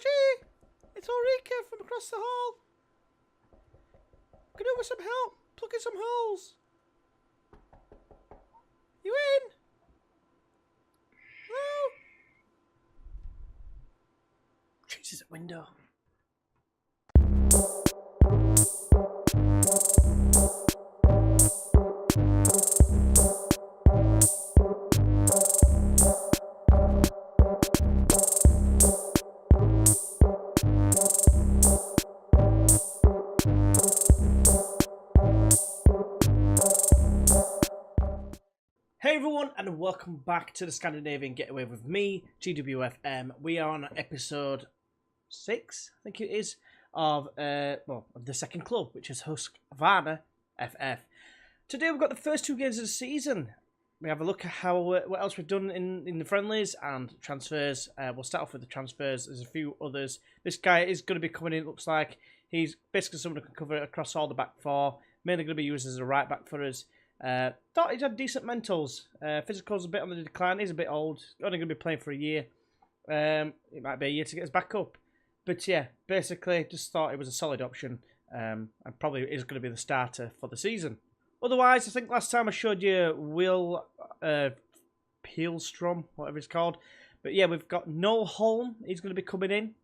Georgie! It's Ulrika from across the hall. Could do with some help plugging some holes. You in? Hello? Jesus, at window. Hey everyone, and welcome back to the Scandinavian Getaway with me, GWFM. We are on episode 6, I think it is, of the second club, which is Husqvarna FF. Today we've got the first 2 games of the season. We have a look at how what else we've done in the friendlies and transfers. We'll start off with the transfers. There's a few others. This guy is going to be coming in, it looks like. He's basically someone who can cover it across all the back 4. Mainly going to be used as a right back for us. Thought he'd had decent mentals. Physical's a bit on the decline. He's a bit old. Only going to be playing for a year. It might be a year to get us back up. But yeah, basically, just thought it was a solid option. And probably is going to be the starter for the season. Otherwise, I think last time I showed you Will Peelstrom, whatever it's called. But yeah, we've got Noel Holm. He's going to be coming in.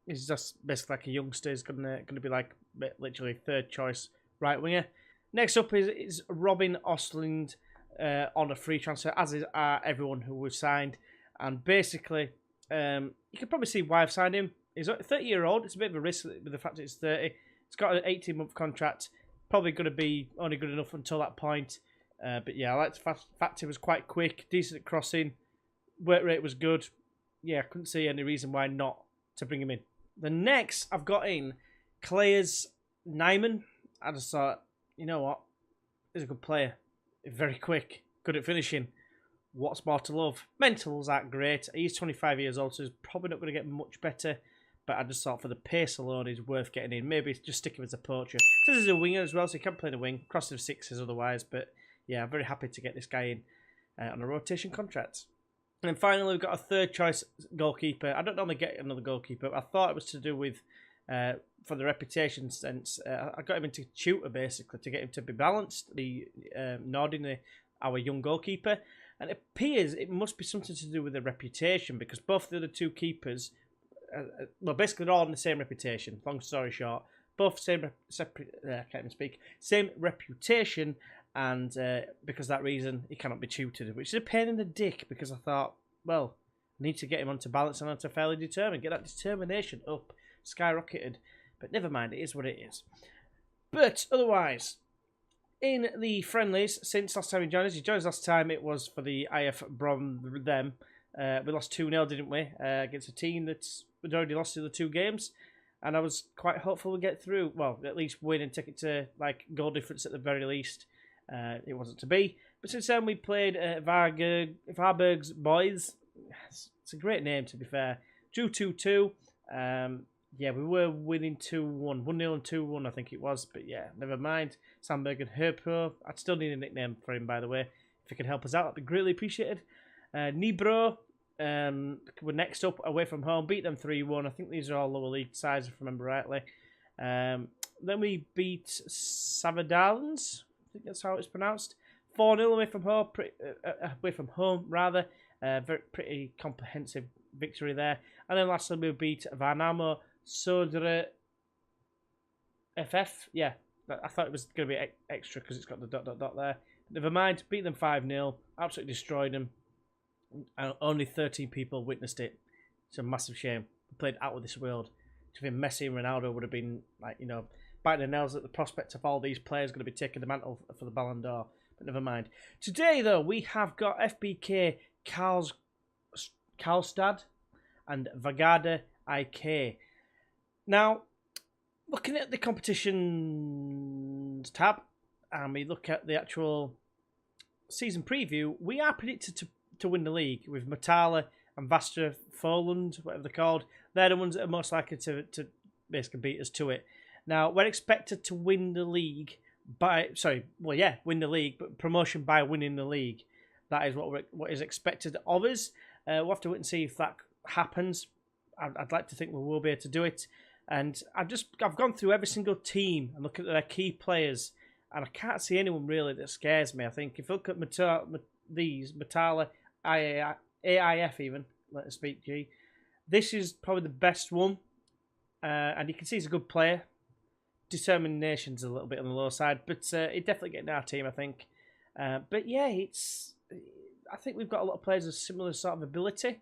He's just basically like a youngster. He's going to be like literally third choice right winger. Next up is Robin Ostlund on a free transfer, as is everyone who we've signed. And basically, you can probably see why I've signed him. He's a 30-year-old. It's a bit of a risk with the fact that it's 30. He's got an 18-month contract. Probably going to be only good enough until that point. But yeah, I like the fact he was quite quick, decent at crossing. Work rate was good. Yeah, I couldn't see any reason why not to bring him in. The next I've got in Claes Nyman. I just thought, you know what? He's a good player. Very quick. Good at finishing. What's more to love? Mentals aren't great. He's 25 years old, so he's probably not going to get much better. But I just thought for the pace alone, he's worth getting in. Maybe just stick him as a poacher. Says he's a winger as well, so he can play the wing. Cross of 6s otherwise. But yeah, I'm very happy to get this guy in on a rotation contract. And then finally, we've got a third choice goalkeeper. I don't normally get another goalkeeper. But I thought it was to do with... for the reputation sense, I got him into tutor basically to get him to be balanced. The Nordin, our young goalkeeper, and it appears it must be something to do with the reputation because both the other 2 keepers, well, basically they're all in the same reputation. Long story short, both same reputation, and because of that reason he cannot be tutored, which is a pain in the dick because I thought, well, I need to get him onto balance and onto fairly determined, get that determination up. Skyrocketed, but never mind, it is what it is. But otherwise, in the friendlies, since last time he joined us last time, it was for the IF Brom them. We lost 2-0, didn't we, against a team that's already lost the other 2 games, and I was quite hopeful we'd get through, well, at least win and take it to like goal difference at the very least. It wasn't to be, but since then we played Varberg's Boys. It's a great name, to be fair. Drew 2-2. Yeah, we were winning 2-1. 1-0 and 2-1, I think it was. But yeah, never mind. Sandberg and Herpro. I'd still need a nickname for him, by the way. If you could help us out, that'd be greatly appreciated. Nibro were next up away from home. Beat them 3-1. I think these are all lower league sides, if I remember rightly. Then we beat Savadalens. I think that's how it's pronounced. 4-0 away from home. Very pretty comprehensive victory there. And then lastly, we beat Varnamo Sodre FF. Yeah, I thought it was going to be extra because it's got the ... there. Never mind, beat them 5-0. Absolutely destroyed them. And only 13 people witnessed it. It's a massive shame. We played out of this world. I think Messi and Ronaldo would have been, like, you know, biting their nails at the prospect of all these players going to be taking the mantle for the Ballon d'Or. But never mind. Today, though, we have got FBK Karlstad and Valgarda IK. Now, looking at the competitions tab, and we look at the actual season preview, we are predicted to win the league with Matala and Vastra Foland, whatever they're called. They're the ones that are most likely to basically beat us to it. Now, we're expected to win the league win the league, but promotion by winning the league. That is what is expected of us. We'll have to wait and see if that happens. I'd like to think we will be able to do it. And I've gone through every single team and look at their key players, and I can't see anyone really that scares me. I think if you look at Matala, AIF even, let us speak G, this is probably the best one. And you can see he's a good player. Determination's a little bit on the low side, but he'd definitely get in our team, I think. But yeah, I think we've got a lot of players of similar sort of ability,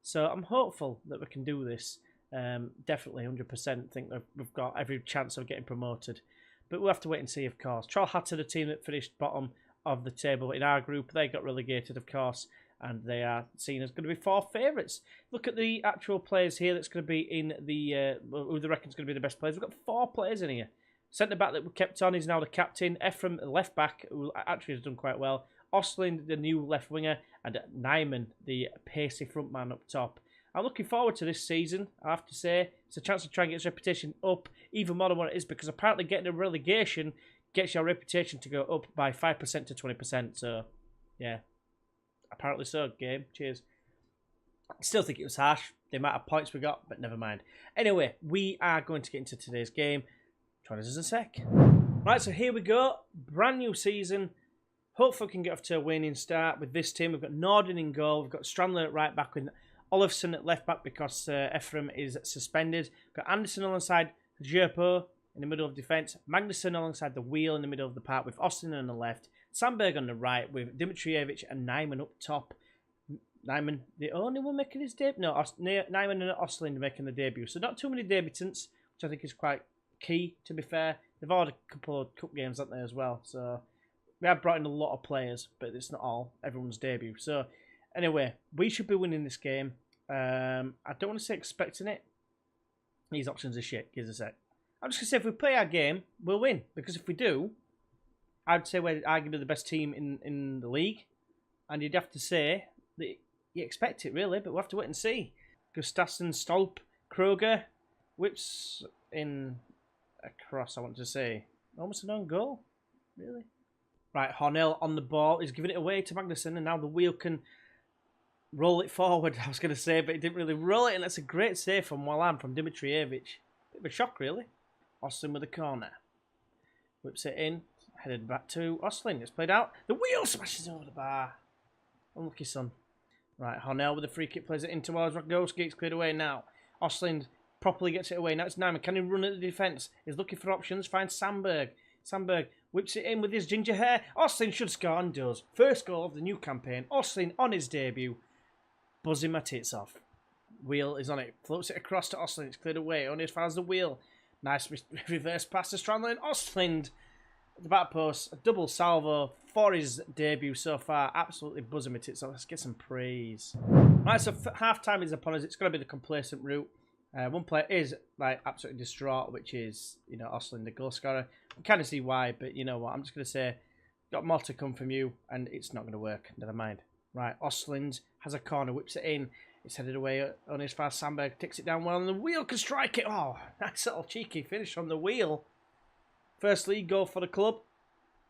so I'm hopeful that we can do this. Definitely 100% think that we've got every chance of getting promoted, but we'll have to wait and see, of course. Trollhättan, the team that finished bottom of the table in our group, they got relegated, of course, and they are seen as going to be 4 favourites. Look at the actual players here that's going to be in the who they reckon is going to be the best players. We've got 4 players in here. Centre back that we kept on is now the captain. Ephraim, the left back, who actually has done quite well. Ostlind, the new left winger, and Nyman, the pacey front man up top. I'm looking forward to this season, I have to say. It's a chance to try and get his reputation up even more than what it is, because apparently getting a relegation gets your reputation to go up by 5% to 20%. So, yeah. Apparently so, game. Cheers. I still think it was harsh, the amount of points we got, but never mind. Anyway, we are going to get into today's game. Join us in a sec. Right, so here we go. Brand new season. Hopefully we can get off to a winning start with this team. We've got Norden in goal. We've got Strandler at right back with Olofsson at left back because Ephraim is suspended. We've got Anderson alongside Jerpo in the middle of defence. Magnusson alongside the wheel in the middle of the park with Austin on the left. Sandberg on the right with Dimitrievich and Nyman up top. Nyman, the only one making his debut? No, Nyman and Ostlind making the debut. So not too many debutants, which I think is quite key, to be fair. They've all had a couple of cup games, haven't they, as well? So we have brought in a lot of players, but it's not all everyone's debut. So anyway, we should be winning this game. I don't want to say expecting it. These options are shit. Give us a sec. I'm just going to say if we play our game, we'll win. Because if we do, I'd say we're arguably the best team in the league. And you'd have to say that you expect it, really, but we'll have to wait and see. Gustafsson, Stolp, Kroger, whips in a cross, I want to say. Almost an own goal, really. Right, Hornell on the ball. He's giving it away to Magnusson, and now the wheel can roll it forward, I was going to say, but he didn't really roll it, and that's a great save from Wallan, from Dimitrievich. Bit of a shock, really. Austin with the corner. Whips it in, headed back to Ostling. It's played out. The wheel smashes over the bar. Unlucky son. Right, Hornell with the free kick, plays it in towards Rogowski. It's cleared away now. Ostling properly gets it away. Now it's Nyman. Can he run at the defence? He's looking for options. Finds Sandberg. Sandberg whips it in with his ginger hair. Ostling should score and does. First goal of the new campaign. Ostling on his debut. Buzzing my tits off. Wheel is on it. Floats it across to Ostling. It's cleared away. Only as far as the wheel. Nice reverse pass to Strandler. Ostling at the back post. A double salvo for his debut so far. Absolutely buzzing my tits off. Let's get some praise. Right, so half time is upon us. It's going to be the complacent route. One player is like absolutely distraught, which is, you know, Ostling, the goal scorer. I kind of see why, but you know what? I'm just going to say, got more to come from you, and it's not going to work. Never mind. Right, Ostling has a corner, whips it in. It's headed away on his fast. Sandberg takes it down well, and the wheel can strike it. Oh, nice little cheeky finish on the wheel. First league goal for the club,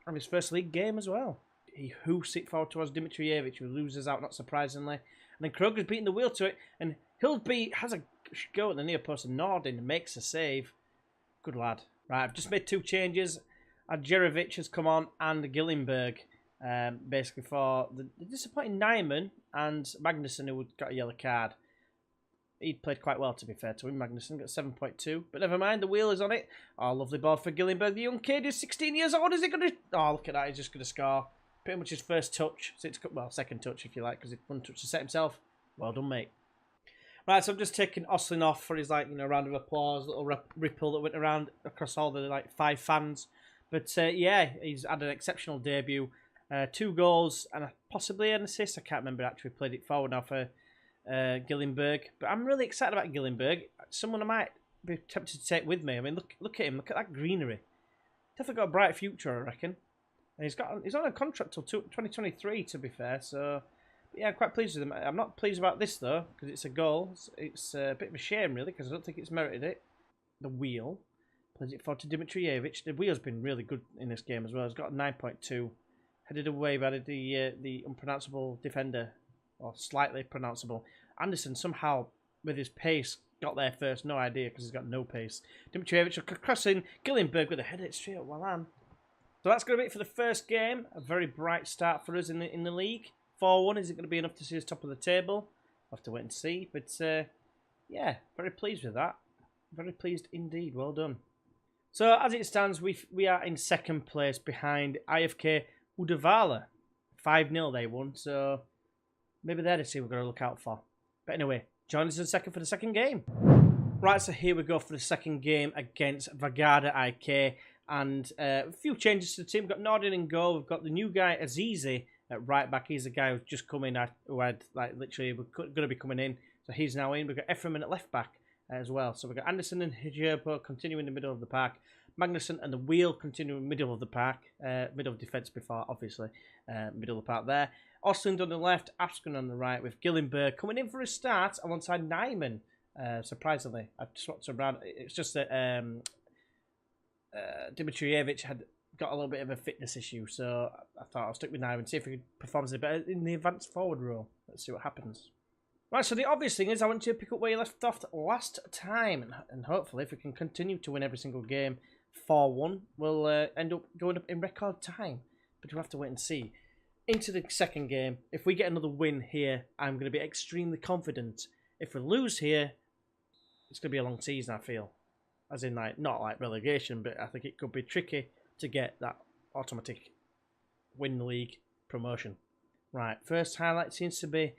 and his first league game as well. He hoofs it forward towards Dimitrievich, who loses out, not surprisingly. And then Kroger's beating the wheel to it, and Hildby has a go at the near post, and Norden makes a save. Good lad. Right, I've just made 2 changes. Adjerovic has come on, and Gillenberg, basically for the disappointing Nyman and Magnusson, who got a yellow card. He played quite well, to be fair to him. Magnusson got 7.2, but never mind, the wheel is on it. Oh, lovely ball for Gillenberg. The young kid is 16 years old. Is he going to... Oh, look at that. He's just going to score. Pretty much his first touch. Well, second touch, if you like, because he one touch to set himself. Well done, mate. Right, so I'm just taking Ostling off for his, like, you know, round of applause, little ripple that went around across all the, like, 5 fans. But, yeah, he's had an exceptional debut. 2 goals and possibly an assist. I can't remember, actually. Played it forward now for Gillenberg. But I'm really excited about Gillenberg. Someone I might be tempted to take with me. I mean, look at him. Look at that greenery. Definitely got a bright future, I reckon. And he's on a contract till 2023, to be fair, so... Yeah, I'm quite pleased with him. I'm not pleased about this, though, because it's a goal. It's a bit of a shame, really, because I don't think it's merited it. The wheel. Plays it forward to Dimitrievich. The wheel's been really good in this game as well. He's got a 9.2. Headed away by the unpronounceable defender, or slightly pronounceable. Anderson somehow, with his pace, got there first, no idea, because he's got no pace. Dimitrijevic crossing, Gillenberg with a header straight up Wallan. So that's going to be it for the first game. A very bright start for us in the league. 4-1, is it going to be enough to see us top of the table? We'll have to wait and see. But yeah, very pleased with that. Very pleased indeed. Well done. So as it stands, we are in second place behind IFK Uddevalla. 5-0 they won. So maybe they're the team we're going to look out for. But anyway, join us in second for the second game. Right, so here we go for the second game against Valgarda IK. And a few changes to the team. We've got Nordin in goal. We've got the new guy, Azizi, at right back. He's the guy who's just come in, who had, like, literally, we're going to be coming in. So he's now in. We've got Ephraim at left back as well. So we've got Anderson and Hijerbo continuing in the middle of the park. Magnusson and the Wheel continuing middle of the park. Middle of defence before, obviously. Middle of the park there. Osland on the left, Askren on the right, with Gillenberg coming in for a start alongside Nyman. Surprisingly, I swapped around. It's just that Dimitrijevic had got a little bit of a fitness issue, so I thought I'll stick with Nyman and see if he performs a bit better in the advanced forward role. Let's see what happens. Right, so the obvious thing is I want you to pick up where you left off last time, and hopefully if we can continue to win every single game 4-1, we'll end up going up in record time. But we'll have to wait and see. Into the second game, if we get another win here, I'm going to be extremely confident. If we lose here, it's going to be a long season, I feel. As in, like, not like relegation, but I think it could be tricky to get that automatic win the league promotion. Right, first highlight seems to be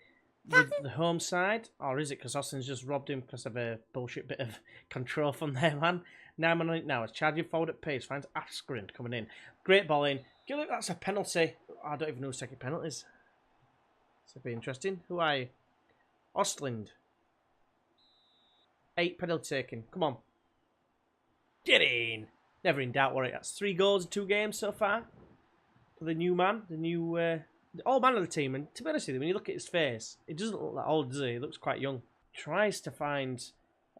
with the home side, or is it because Austin's just robbed him because of a bullshit bit of control from their man? Nyman on it now, it's charging forward at pace, finds Askren coming in. Great ball in. Look, that's a penalty. I don't even know who's taking penalties. This will be interesting. Who are you? Ostland. 8 penalty taken. Come on. Get in. Never in doubt, Warwick. That's 3 goals in 2 games so far. For the new man. The new the old man of the team. And to be honest with you, when you look at his face, it doesn't look that old, does he? He looks quite young. Tries to find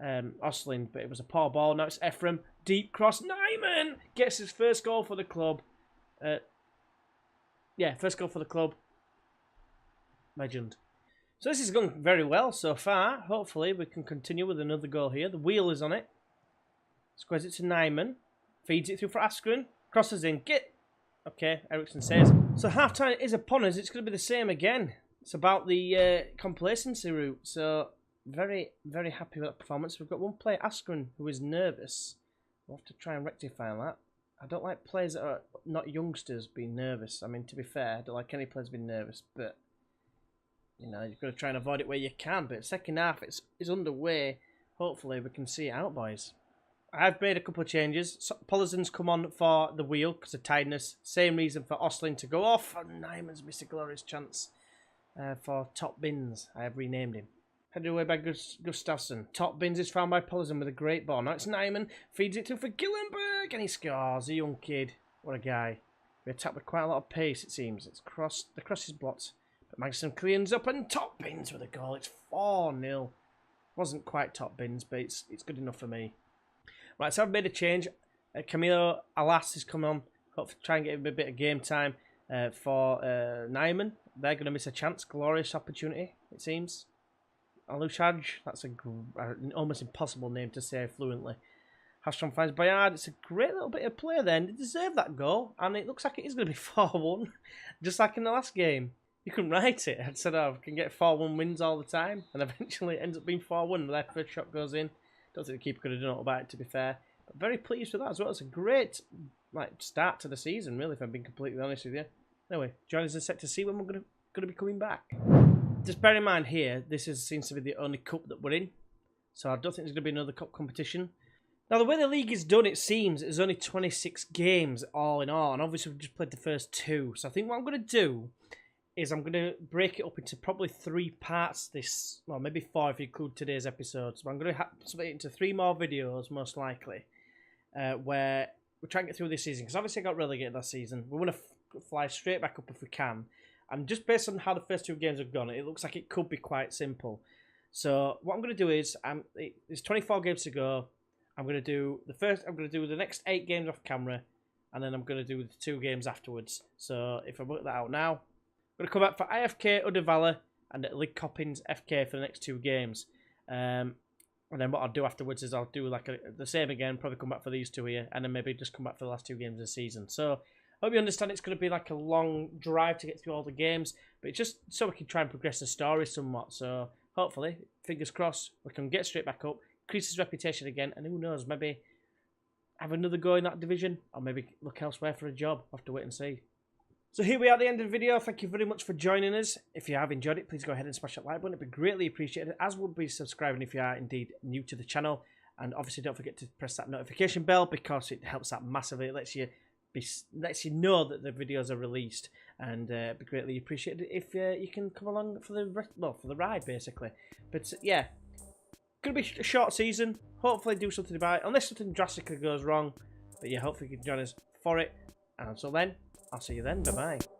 Ostland, but it was a poor ball. Now it's Ephraim. Deep cross. Nyman gets his first goal for the club. Yeah, first goal for the club. Legend. So this is going very well so far. Hopefully we can continue with another goal here. The Wheel is on it. Squares it to Nyman. Feeds it through for Askren. Crosses in. Get. Okay, Eriksson says. So half-time is upon us. It's going to be the same again. It's about the complacency route. So very, very happy with that performance. We've got one player, Askren, who is nervous. We'll have to try and rectify that. I don't like players that are not youngsters being nervous. I mean, to be fair, I don't like any players being nervous, but you know, you've got to try and avoid it where you can. But second half is underway. Hopefully we can see it out, boys. I've made a couple of changes. So, Polizon's come on for the Wheel because of tiredness. Same reason for Ostling to go off. And Nyman's missed a glorious chance for Top Bins. I have renamed him. Headed away by Gustafsson. Top Bins is found by Polizon with a great ball. Now it's Nyman. Feeds it to for Gillenberg. And he scores. A young kid. What a guy. We attack with quite a lot of pace, it seems. It's crossed. The cross is blocked. But Magnuson cleans up and Top Bins with a goal. It's 4-0. Wasn't quite Top Bins, but it's good enough for me. Right, so I've made a change. Camilo Alas is coming on. Hopefully try and get him a bit of game time for Nyman. They're going to miss a chance. Glorious opportunity, it seems. Alushaj, that's an almost impossible name to say fluently. Hastrom finds Bayard. It's a great little bit of play there. And they deserve that goal. And it looks like it is going to be 4-1. Just like in the last game. You can write it. I said, oh, I can get 4-1 wins all the time. And eventually it ends up being 4-1. Their first shot goes in. Don't think the keeper could have done it about it, to be fair. But very pleased with that as well. It's a great start to the season, really, if I'm being completely honest with you. Anyway, join us in Sector C when we're going to be coming back. Just bear in mind here, this seems to be the only cup that we're in. So I don't think there's going to be another cup competition. Now, the way the league is done, it seems, there's only 26 games all in all. And obviously, we've just played the first 2. So I think what I'm going to do is I'm going to break it up into probably 3 parts this, well, maybe 4 if you include today's episode. So I'm going to split it into 3 more videos, most likely, where we're trying to get through this season. Because obviously I got relegated last season. We want to fly straight back up if we can. And just based on how the first 2 games have gone, it looks like it could be quite simple. So what I'm going to do is, there's 24 games to go. I'm going to do the next 8 games off camera. And then I'm going to do the 2 games afterwards. So if I work that out now, I'm going to come back for IFK Uddevalla and Lig Coppins FK for the next 2 games. And then what I'll do afterwards is I'll do like the same again, probably come back for these two here, and then maybe just come back for the last 2 games of the season. So I hope you understand it's going to be like a long drive to get through all the games, but it's just so we can try and progress the story somewhat. So hopefully, fingers crossed, we can get straight back up, increase his reputation again, and who knows, maybe have another go in that division, or maybe look elsewhere for a job. I'll have to wait and see. So here we are at the end of the video. Thank you very much for joining us. If you have enjoyed it, please go ahead and smash that like button. It'd be greatly appreciated, as would be subscribing if you are indeed new to the channel. And obviously don't forget to press that notification bell, because it helps out massively. It lets you know that the videos are released, and it'd be greatly appreciated if you can come along for the ride basically. But yeah, gonna be a short season. Hopefully do something about it, unless something drastically goes wrong. But yeah, hopefully you can join us for it. And until then, I'll see you then. Bye bye.